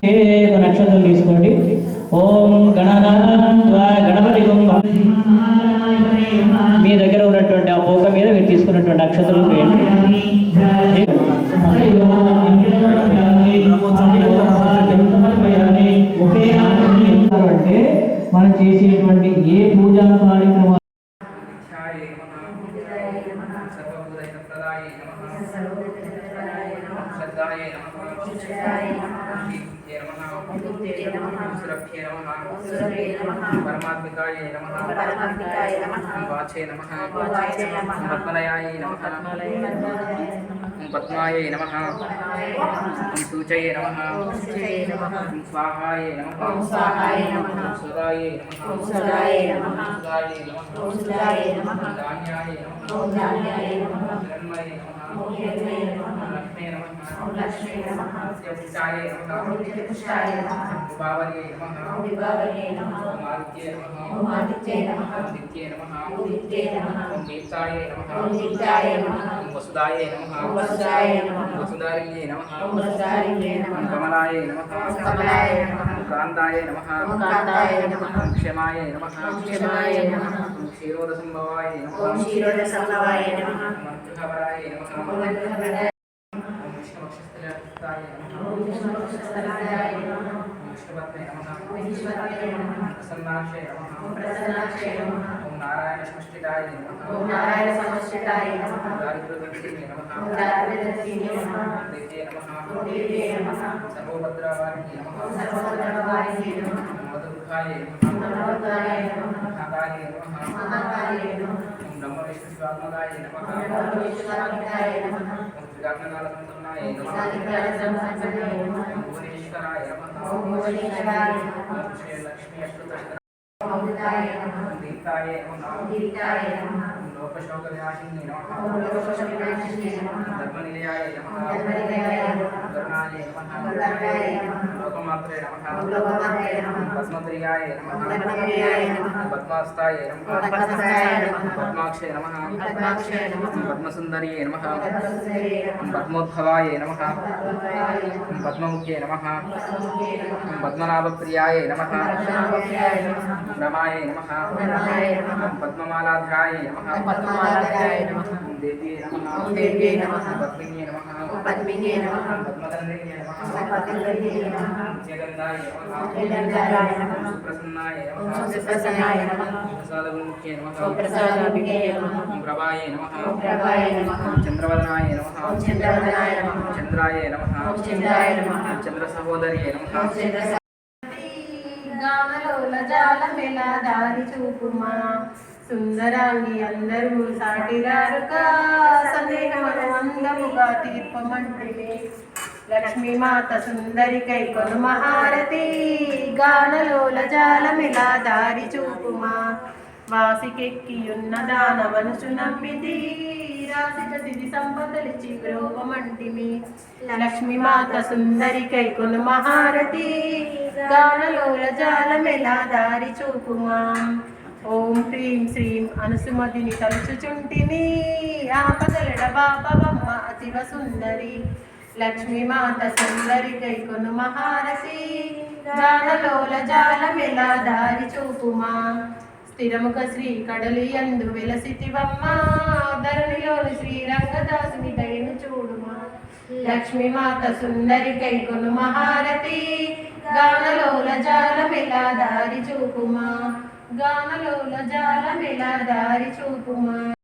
నక్షత్రం తీసుకోండి. ఓం గణపతి మీ దగ్గర ఉన్నటువంటి ఆ పోక మీద మీరు తీసుకున్నటువంటి నక్షత్రం వేయండి. అంటే మనం చేసేటువంటి ఏ పూజా కార్యక్రమాలు परमात्मिकाय नमः वाचे नमः पद्मलयाय नमः पद्माय नमः सूचये नमः स्वाहाय नमः सुदाय नमः धान्याय नमः हिरण्मये नमः लक्ष्मी नमः पुष्टाय नमः विभावने नमः आदित्ये नमः नित्ये नमः दीप्ताय नमः वसुदाय नमः वसुधारिण्ये नमः कमलाय नमः कान्ताय नमः क्षमाय नमः क्षीरोदसंभवाय नमः मंत्रहराय नमः प्रसन्नाक्षय नमः ओम नारायण समष्टिताय नमः दारिद्र्यदर्शिने नमः देवे नमः सर्वभद्रवारिणे नमः मधुखाय नमः महाकाय नमः ओम नमो विष्णुस्वात्मकाय नमः त्रिकाग्निकालसंपन्नाय नमः भुवनेश्वराय नमः लक्ष्मी अष्टोत्तरशतनामाय दीप्ताय नमः लोकशोकविनाशिने नमः धर्मनिलयाय नमः करुणाय नमः लोकमात्रे नमः पद्मप्रियाय नमः पद्मास्ताय नमः पद्माक्षे नमः पद्मसुन्दर्ये नमः पद्मोद्भवाय नमः पद्ममुख्ये नमः पद्मनाभप्रियाय नमः रमाय नमः पद्ममालाध्याय नमः देव्ये नमः पद्मिन्ये नमः पद्मतन्त्रिण्ये नमः जगन्धाय नमः सुप्रसन्नाय नमः प्रसादविमुख्ये नमः प्रभाय नमः चंद्रवदनाय नमः चंद्राय नमः चंद्रसहोदर्ये नमः గానలోల జాలమెలా దారి చూపుమా సుందరాంగి అందరూ సాటిరారుగా సందేహమను అందముగా తీర్పమంటిని లక్ష్మీమాత సుందరికై కొను మహారతి గానలోల జాలమెలా దారి చూపుమా వాసికెక్కియున్న దానవనుచు నమ్మితి రాసిక సిరి సంపదలిచి గ్రోవమంటిమి లక్ష్మీమాత సుందరికై కొను మహారతి గానలోల జాలమెలా దారి చూపుమా ఓం హ్రీం శ్రీం అనుసుమతిని తలుచుచుంటిని ఆపదలడ బాపవమ్మ అతివ సుందరి లక్ష్మీమాత సుందరికై కొను మహారతి గానలోల జాలమెలా దారి చూపుమా స్థిరముఖ శ్రీ కడలియందు వెలసితివమ్మ ధరణిలోని శ్రీరంగదాసుని దయను చూడుమా లక్ష్మీమాత సుందరికై కొను మహారతి గానలోల జాలమెలా దారి చూపుమా గానలోల జాలమెలా దారి చూపుమా.